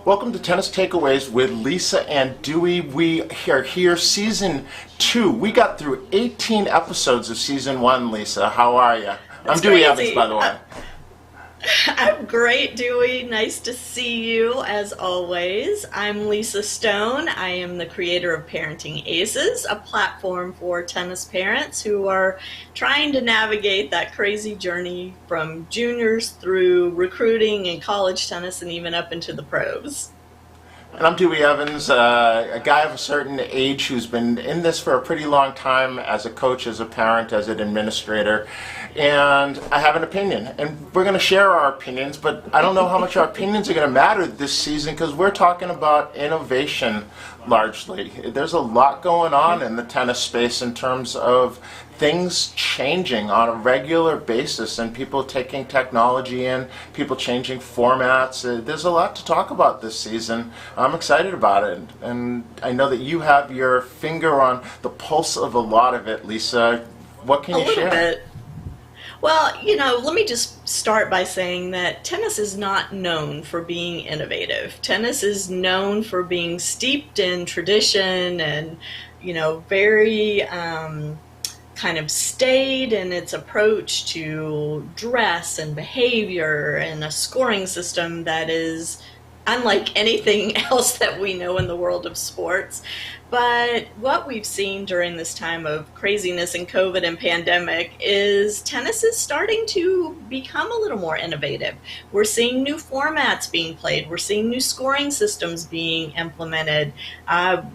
Welcome to Tennis Takeaways with Lisa and Duey. We are here, Season 2. We got through 18 episodes of Season 1, Lisa. How are you? I'm Duey Evans, by the way. I'm great, Dewey. Nice to see you, as always. I'm Lisa Stone. I am the creator of Parenting Aces, a platform for tennis parents who are trying to navigate that crazy journey from juniors through recruiting and college tennis and even up into the pros. And I'm Duey Evans, a guy of a certain age who's been in this for a pretty long time as a coach, as a parent, as an administrator. And I have an opinion. And we're going to share our opinions, but I don't know how much our opinions are going to matter this season because we're talking about innovation largely. There's a lot going on in the tennis space in terms of things changing on a regular basis and people taking technology in, people changing formats. There's a lot to talk about this season. I'm excited about it, and I know that you have your finger on the pulse of a lot of it, Lisa. What can you share? A little bit. Well, let me just start by saying that tennis is not known for being innovative. Tennis is known for being steeped in tradition and, very kind of staid in its approach to dress and behavior and a scoring system that is unlike anything else that we know in the world of sports. But what we've seen during this time of craziness and COVID and pandemic is tennis is starting to become a little more innovative. We're seeing new formats being played. We're seeing new scoring systems being implemented.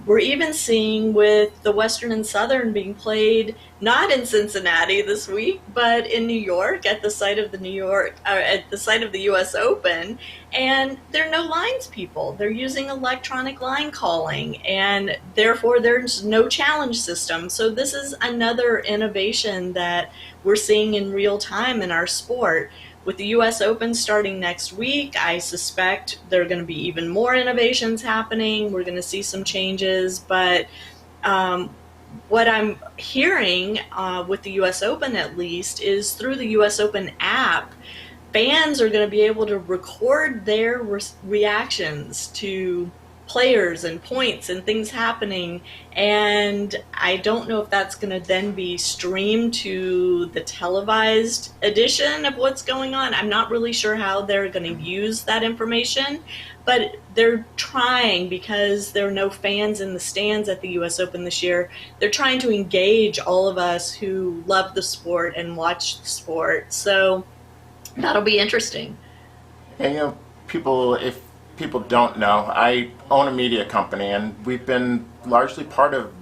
We're even seeing with the Western and Southern being played not in Cincinnati this week, but in New York at the site of the U.S. Open. And there are no lines people. They're using electronic line calling, and therefore there's no challenge system. So this is another innovation that we're seeing in real time in our sport. With the U.S. Open starting next week, I suspect there are going to be even more innovations happening. We're going to see some changes, but what I'm hearing with the U.S. Open, at least, is through the U.S. Open app, fans are going to be able to record their reactions to players and points and things happening, and I don't know if that's going to then be streamed to the televised edition of what's going on. I'm not really sure how they're going to use that information, but they're trying, because there are no fans in the stands at the U.S. Open this year, they're trying to engage all of us who love the sport and watch the sport. So that'll be interesting. And if people don't know, I own a media company, and we've been largely part of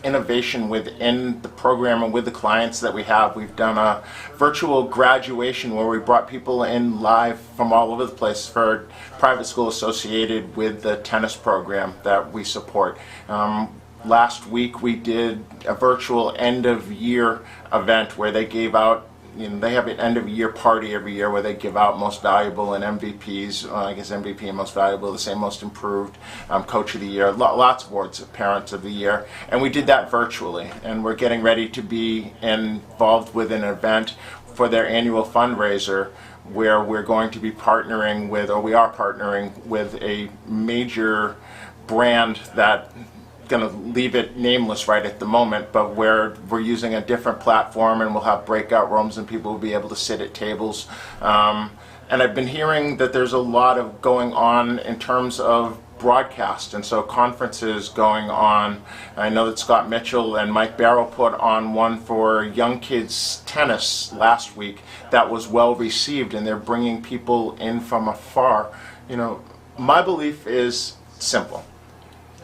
innovation within the program and with the clients that we have. We've done a virtual graduation where we brought people in live from all over the place for private school associated with the tennis program that we support. Last week we did a virtual end of year event where they gave out, they have an end of year party every year where they give out most valuable and MVPs. I guess MVP and most valuable, the same most improved, coach of the year, lots of awards, parents of the year. And we did that virtually. And we're getting ready to be involved with an event for their annual fundraiser where we're going to be partnering with, or we are partnering with, a major brand that, going to leave it nameless right at the moment, but where we're using a different platform, and we'll have breakout rooms and people will be able to sit at tables. And I've been hearing that there's a lot of going on in terms of broadcast, and so conferences going on. I know that Scott Mitchell and Mike Barrow put on one for young kids tennis last week that was well received, and they're bringing people in from afar. My belief is simple.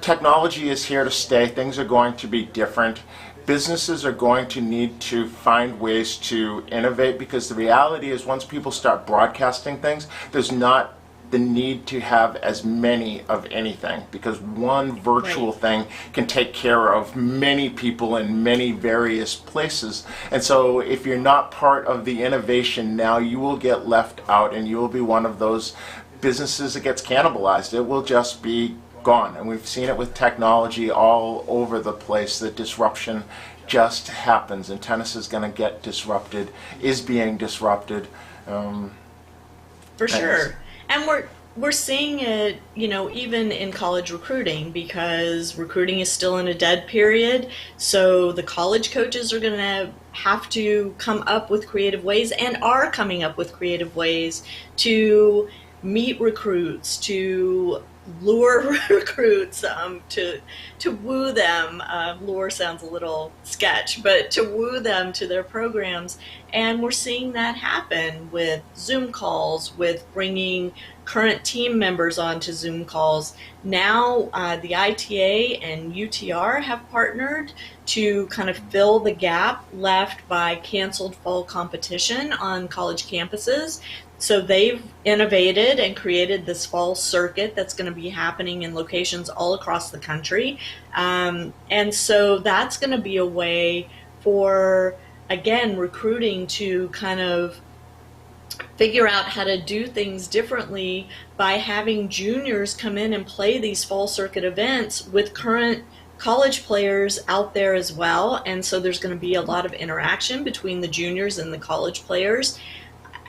Technology is here to stay. Things are going to be different. Businesses are going to need to find ways to innovate, because the reality is once people start broadcasting things, there's not the need to have as many of anything, because one virtual thing can take care of many people in many various places. And so if you're not part of the innovation now, you will get left out, and you will be one of those businesses that gets cannibalized. It will just be gone. And we've seen it with technology all over the place. The disruption just happens, and tennis is going to get disrupted, is being disrupted. For sure. And we're seeing it, even in college recruiting, because recruiting is still in a dead period. So the college coaches are going to have to come up with creative ways, and are coming up with creative ways to meet recruits, to lure recruits, to woo them. Lure sounds a little sketch, but to woo them to their programs. And we're seeing that happen with Zoom calls, with bringing current team members onto Zoom calls. Now, the ITA and UTR have partnered to kind of fill the gap left by canceled fall competition on college campuses. So they've innovated and created this fall circuit that's going to be happening in locations all across the country. And so that's going to be a way for, again, recruiting to kind of figure out how to do things differently by having juniors come in and play these fall circuit events with current college players out there as well. And so there's going to be a lot of interaction between the juniors and the college players.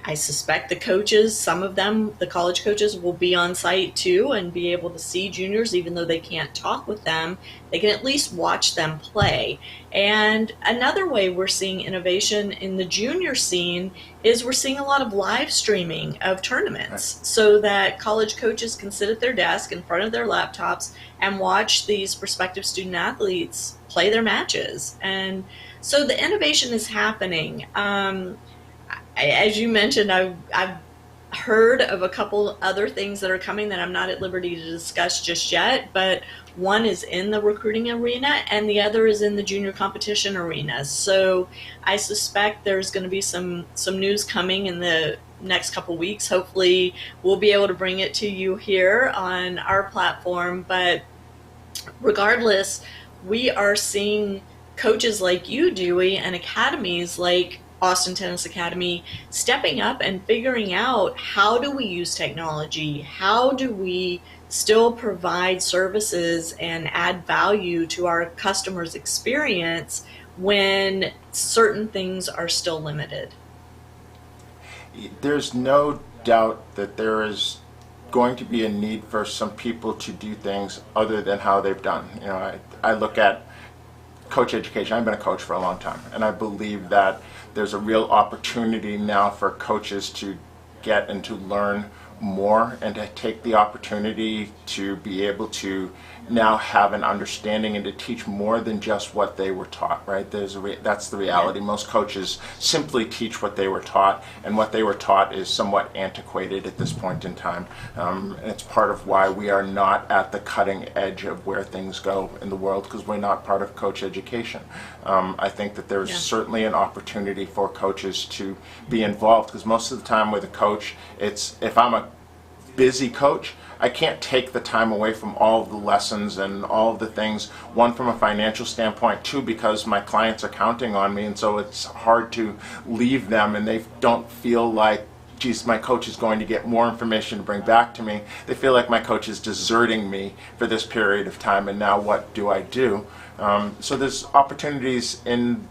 I suspect the coaches, some of them, the college coaches, will be on site too and be able to see juniors, even though they can't talk with them. They can at least watch them play. And another way we're seeing innovation in the junior scene is we're seeing a lot of live streaming of tournaments, so that college coaches can sit at their desk in front of their laptops and watch these prospective student athletes play their matches. And so the innovation is happening. As you mentioned, I've heard of a couple other things that are coming that I'm not at liberty to discuss just yet, but one is in the recruiting arena and the other is in the junior competition arena. So I suspect there's going to be some news coming in the next couple weeks. Hopefully we'll be able to bring it to you here on our platform, but regardless, we are seeing coaches like you, Dewey, and academies like Austin Tennis Academy stepping up and figuring out, how do we use technology? How do we still provide services and add value to our customers' experience when certain things are still limited? There's no doubt that there is going to be a need for some people to do things other than how they've done. I look at coach education. I've been a coach for a long time, and I believe that there's a real opportunity now for coaches to get and to learn more and to take the opportunity to be able to now have an understanding and to teach more than just what they were taught, right? That's the reality. Most coaches simply teach what they were taught, and what they were taught is somewhat antiquated at this point in time. And it's part of why we are not at the cutting edge of where things go in the world, because we're not part of coach education. I think that there's certainly an opportunity for coaches to be involved, because most of the time with a coach, it's, if I'm a busy coach, I can't take the time away from all of the lessons and all of the things, one, from a financial standpoint, two, because my clients are counting on me, and so it's hard to leave them and they don't feel like, geez, my coach is going to get more information to bring back to me. They feel like my coach is deserting me for this period of time, and now what do I do? So there's opportunities in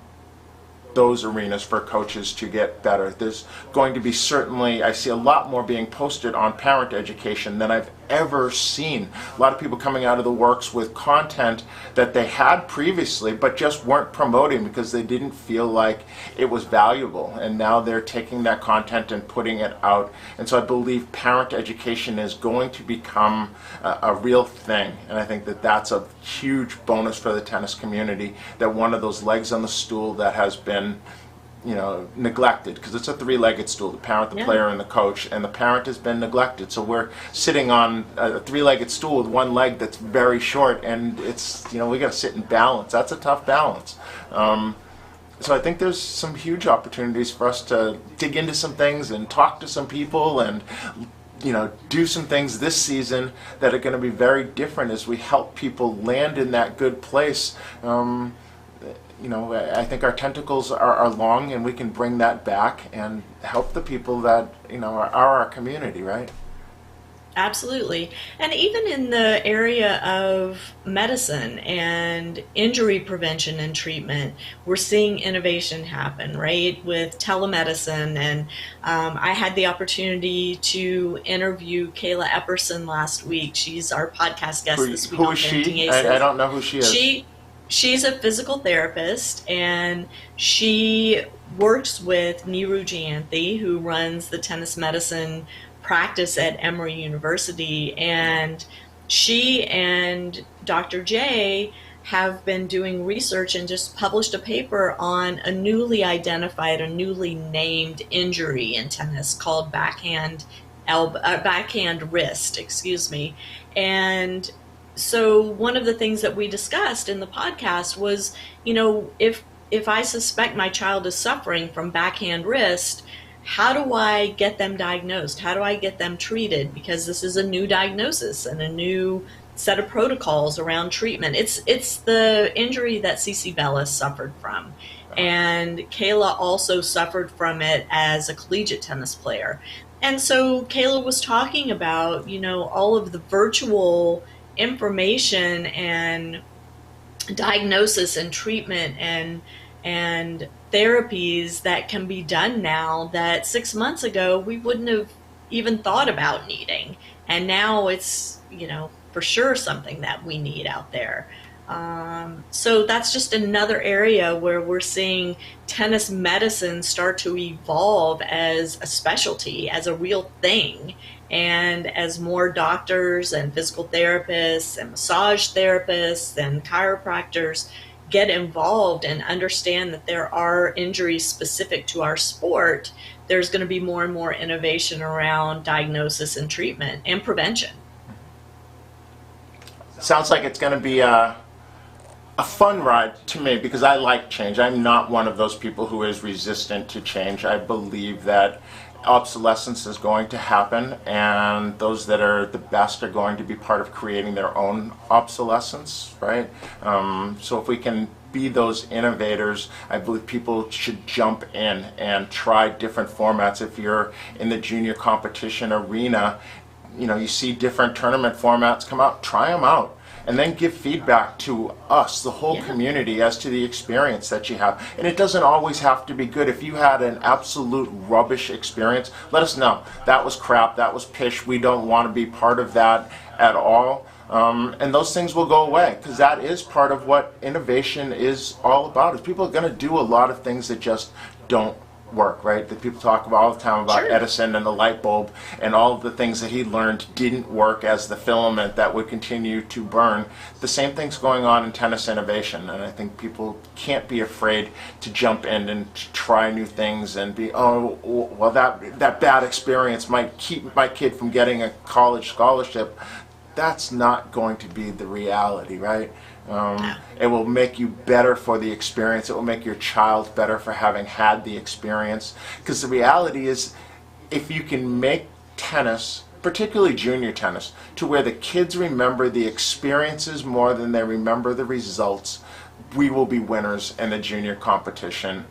those arenas for coaches to get better. There's going to be, certainly, I see a lot more being posted on parent education than I've ever seen. A lot of people coming out of the works with content that they had previously but just weren't promoting because they didn't feel like it was valuable, and now they're taking that content and putting it out. And so I believe parent education is going to become a real thing, and I think that that's a huge bonus for the tennis community, that one of those legs on the stool that has been neglected, because it's a three-legged stool, the parent, the player, and the coach, and the parent has been neglected. So we're sitting on a three-legged stool with one leg that's very short, and it's, we got to sit and balance. That's a tough balance. So I think there's some huge opportunities for us to dig into some things and talk to some people and do some things this season that are going to be very different as we help people land in that good place. I think our tentacles are long, and we can bring that back and help the people that are our community, right? Absolutely. And even in the area of medicine and injury prevention and treatment, we're seeing innovation happen, right? With telemedicine. And I had the opportunity to interview Kayla Epperson last week. She's our podcast guest this week Who on is Parenting she? I Aces. don't know who she is. She she's a physical therapist, and she works with Neeru Jayanthi, who runs the tennis medicine practice at Emory University. And she and Dr. J have been doing research and just published a paper on a newly identified, a newly named injury in tennis called backhand wrist, excuse me. And so one of the things that we discussed in the podcast was, if I suspect my child is suffering from backhand wrist, how do I get them diagnosed? How do I get them treated? Because this is a new diagnosis and a new set of protocols around treatment. It's the injury that Cici Bellis suffered from. And Kayla also suffered from it as a collegiate tennis player. And so Kayla was talking about, all of the virtual information and diagnosis and treatment and therapies that can be done now that 6 months ago we wouldn't have even thought about needing. And now it's, for sure something that we need out there. So that's just another area where we're seeing tennis medicine start to evolve as a specialty, as a real thing. And as more doctors and physical therapists and massage therapists and chiropractors get involved and understand that there are injuries specific to our sport, there's going to be more and more innovation around diagnosis and treatment and prevention. Sounds like it's going to be a fun ride to me because I like change. I'm not one of those people who is resistant to change. I believe that obsolescence is going to happen, and those that are the best are going to be part of creating their own obsolescence, right? So if we can be those innovators, I believe people should jump in and try different formats. If you're in the junior competition arena, you see different tournament formats come out, try them out. And then give feedback to us, the whole community, as to the experience that you have. And it doesn't always have to be good. If you had an absolute rubbish experience, let us know. That was crap, that was pish, we don't want to be part of that at all. And those things will go away, because that is part of what innovation is all about. Is people are going to do a lot of things that just don't work, right? That people talk about all the time about Edison and the light bulb and all of the things that he learned didn't work as the filament that would continue to burn. The same thing's going on in tennis innovation, and I think people can't be afraid to jump in and try new things and be, well, that bad experience might keep my kid from getting a college scholarship. That's not going to be the reality, right? It will make you better for the experience. It will make your child better for having had the experience. Because the reality is, if you can make tennis, particularly junior tennis, to where the kids remember the experiences more than they remember the results, we will be winners in the junior competition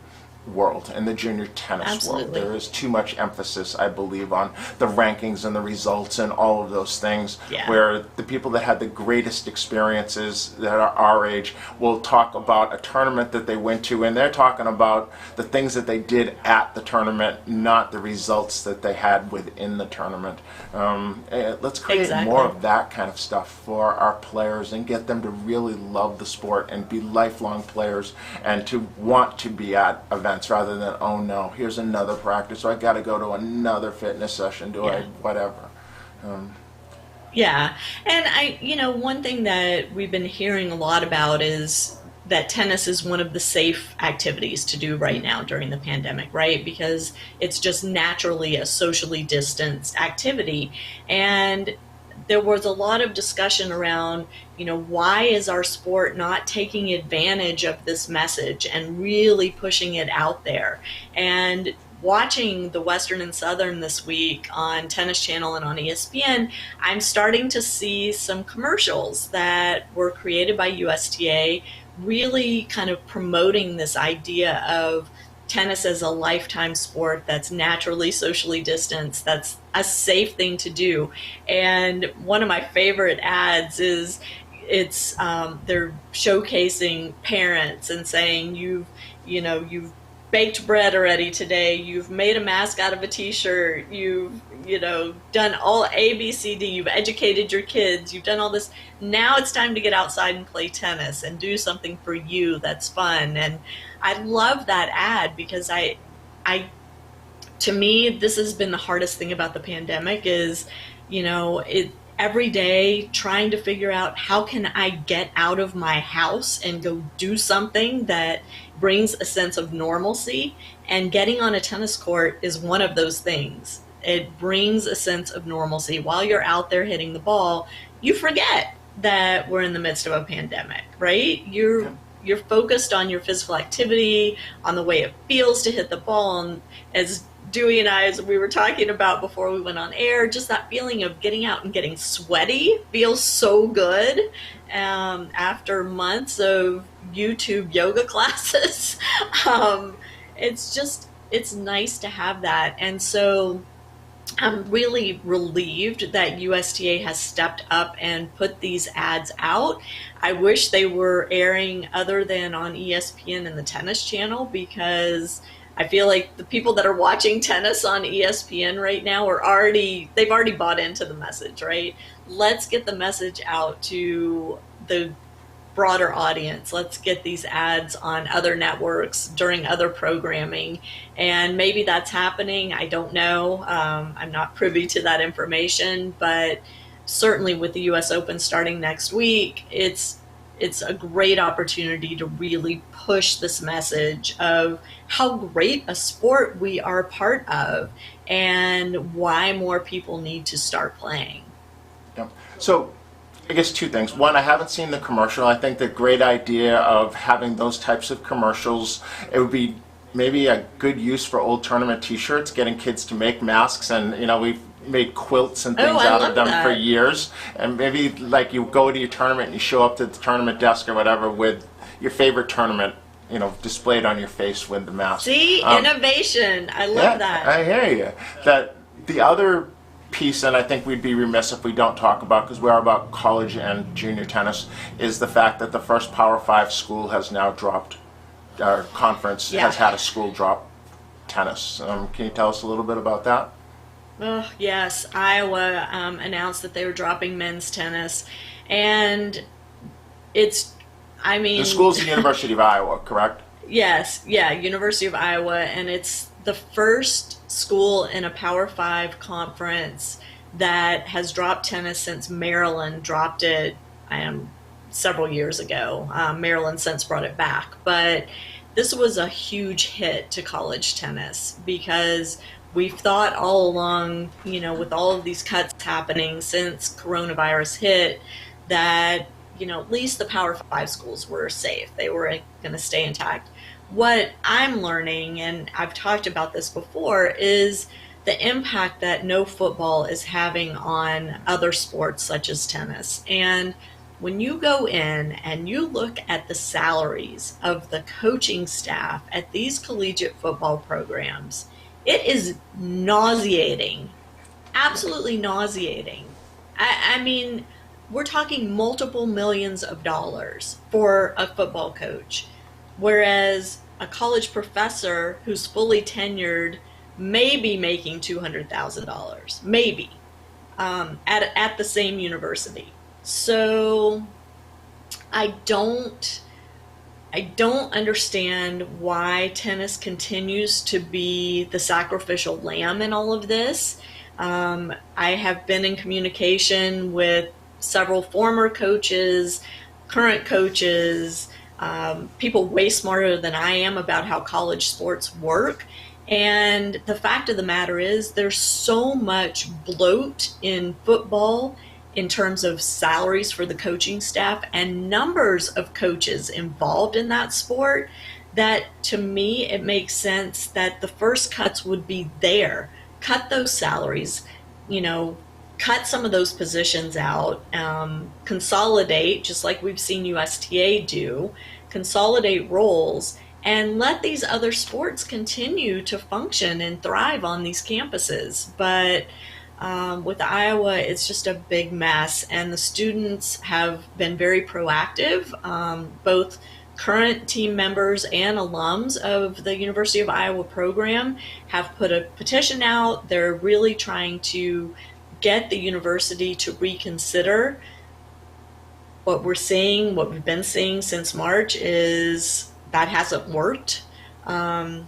world, in the junior tennis world. There is too much emphasis, I believe, on the rankings and the results and all of those things, where the people that had the greatest experiences that are our age will talk about a tournament that they went to, and they're talking about the things that they did at the tournament, not the results that they had within the tournament. Let's create more of that kind of stuff for our players and get them to really love the sport and be lifelong players and to want to be at events rather than, oh no, here's another practice, so I got to go to another fitness session, whatever. And one thing that we've been hearing a lot about is that tennis is one of the safe activities to do right now during the pandemic, right? Because it's just naturally a socially distanced activity. And there was a lot of discussion around, why is our sport not taking advantage of this message and really pushing it out there? And watching the Western and Southern this week on Tennis Channel and on ESPN, I'm starting to see some commercials that were created by USTA really kind of promoting this idea of tennis as a lifetime sport that's naturally socially distanced, that's a safe thing to do. And one of my favorite ads is they're showcasing parents and saying you've baked bread already today, you've made a mask out of a t-shirt, you've done all ABCD, you've educated your kids, you've done all this. Now it's time to get outside and play tennis and do something for you that's fun. And I love that ad because to me, this has been the hardest thing about the pandemic is, every day trying to figure out how can I get out of my house and go do something that brings a sense of normalcy. And getting on a tennis court is one of those things. It brings a sense of normalcy. While you're out there hitting the ball, you forget that we're in the midst of a pandemic, right? You're focused on your physical activity, on the way it feels to hit the ball. And as Duey and I, as we were talking about before we went on air, just that feeling of getting out and getting sweaty feels so good after months of YouTube yoga classes. It's nice to have that. And so I'm really relieved that USTA has stepped up and put these ads out. I wish they were airing other than on ESPN and the Tennis Channel, because I feel like the people that are watching tennis on ESPN right now they've already bought into the message, right? Let's get the message out to the broader audience. Let's get these ads on other networks during other programming. And maybe that's happening. I don't know. I'm not privy to that information, but certainly with the US Open starting next week, it's a great opportunity to really push this message of how great a sport we are a part of and why more people need to start playing. Yeah. So I guess two things. One, I haven't seen the commercial. I think the great idea of having those types of commercials, it would be maybe a good use for old tournament t-shirts, getting kids to make masks, and we've made quilts and things out of them for years. And maybe like you go to your tournament and you show up to the tournament desk or whatever with your favorite tournament, displayed on your face with the mask. See, innovation. I love that. I hear you. That the other piece, and I think we'd be remiss if we don't talk about, because we are about college and junior tennis, is the fact that the first Power 5 school has now dropped, our conference has had a school drop tennis. Can you tell us a little bit about that? Oh, yes. Iowa announced that they were dropping men's tennis. And the school's the University of Iowa, correct? Yes. Yeah, University of Iowa. And it's the first school in a Power 5 conference that has dropped tennis since Maryland dropped it several years ago. Maryland since brought it back. But this was a huge hit to college tennis because we've thought all along, with all of these cuts happening since coronavirus hit, that, at least the Power 5 schools were safe. They were going to stay intact. What I'm learning, and I've talked about this before, is the impact that no football is having on other sports such as tennis. And when you go in and you look at the salaries of the coaching staff at these collegiate football programs, it is nauseating, absolutely nauseating. I mean, we're talking multiple millions of dollars for a football coach, whereas a college professor who's fully tenured may be making $200,000, maybe, at the same university. So I don't understand why tennis continues to be the sacrificial lamb in all of this. I have been in communication with several former coaches, current coaches, people way smarter than I am about how college sports work. And the fact of the matter is there's so much bloat in football in terms of salaries for the coaching staff and numbers of coaches involved in that sport, that to me it makes sense that the first cuts would be there. Cut those salaries, cut some of those positions out, consolidate, just like we've seen USTA do, consolidate roles, and let these other sports continue to function and thrive on these campuses. But With Iowa, it's just a big mess, and the students have been very proactive. Both current team members and alums of the University of Iowa program have put a petition out. They're really trying to get the university to reconsider. What we're seeing, what we've been seeing since March, is that hasn't worked. Um,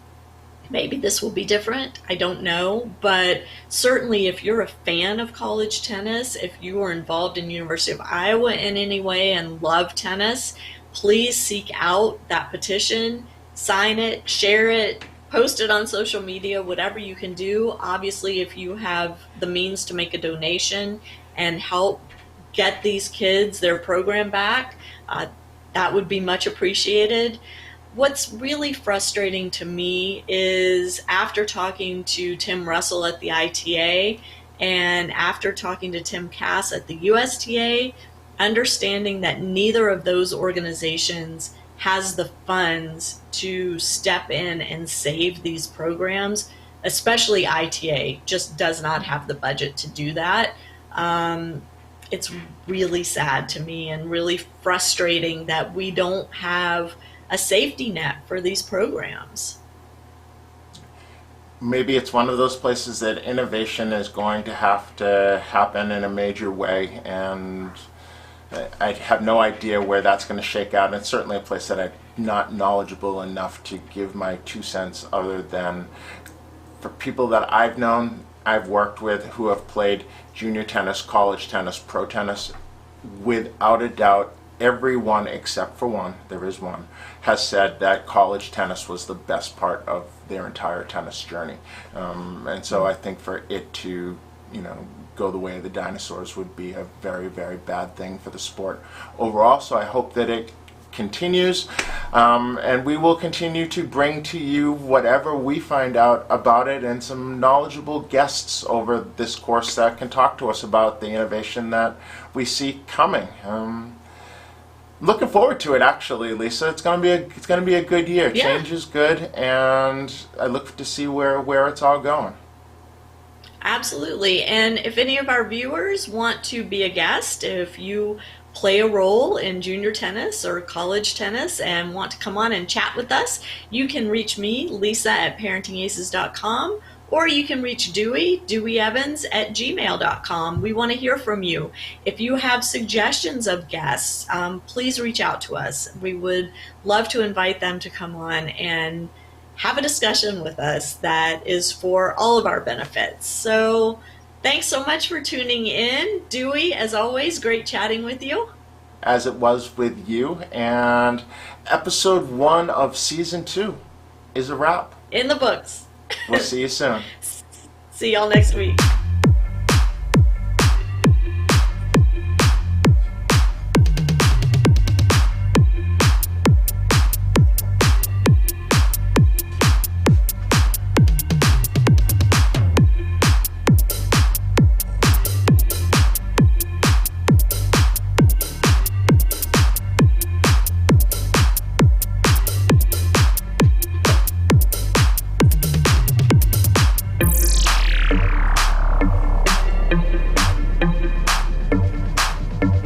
Maybe this will be different. I don't know. But certainly, if you're a fan of college tennis, if you are involved in University of Iowa in any way and love tennis, please seek out that petition, sign it, share it, post it on social media, whatever you can do. Obviously, if you have the means to make a donation and help get these kids their program back, that would be much appreciated. What's really frustrating to me is after talking to Tim Russell at the ITA and after talking to Tim Cass at the USTA, understanding that neither of those organizations has the funds to step in and save these programs, especially ITA just does not have the budget to do that. It's really sad to me and really frustrating that we don't have a safety net for these programs. Maybe it's one of those places that innovation is going to have to happen in a major way, and I have no idea where that's going to shake out. And it's certainly a place that I'm not knowledgeable enough to give my 2 cents, other than for people that I've known, I've worked with, who have played junior tennis, college tennis, pro tennis, without a doubt, everyone except for one, there is one, has said that college tennis was the best part of their entire tennis journey. And so I think for it to, go the way of the dinosaurs would be a very, very bad thing for the sport overall. So I hope that it continues, and we will continue to bring to you whatever we find out about it, and some knowledgeable guests over this course that can talk to us about the innovation that we see coming. Looking forward to it, actually, Lisa. It's gonna be a good year. Yeah. Change is good, and I look to see where it's all going. Absolutely. And if any of our viewers want to be a guest, if you play a role in junior tennis or college tennis and want to come on and chat with us, you can reach me, Lisa, at parentingaces.com, or you can reach Duey Evans at gmail.com. We want to hear from you. If you have suggestions of guests, please reach out to us. We would love to invite them to come on and have a discussion with us that is for all of our benefits. So thanks so much for tuning in. Duey, as always, great chatting with you. As it was with you, and episode 1 of season 2 is a wrap. In the books. We'll see you soon. See y'all next week.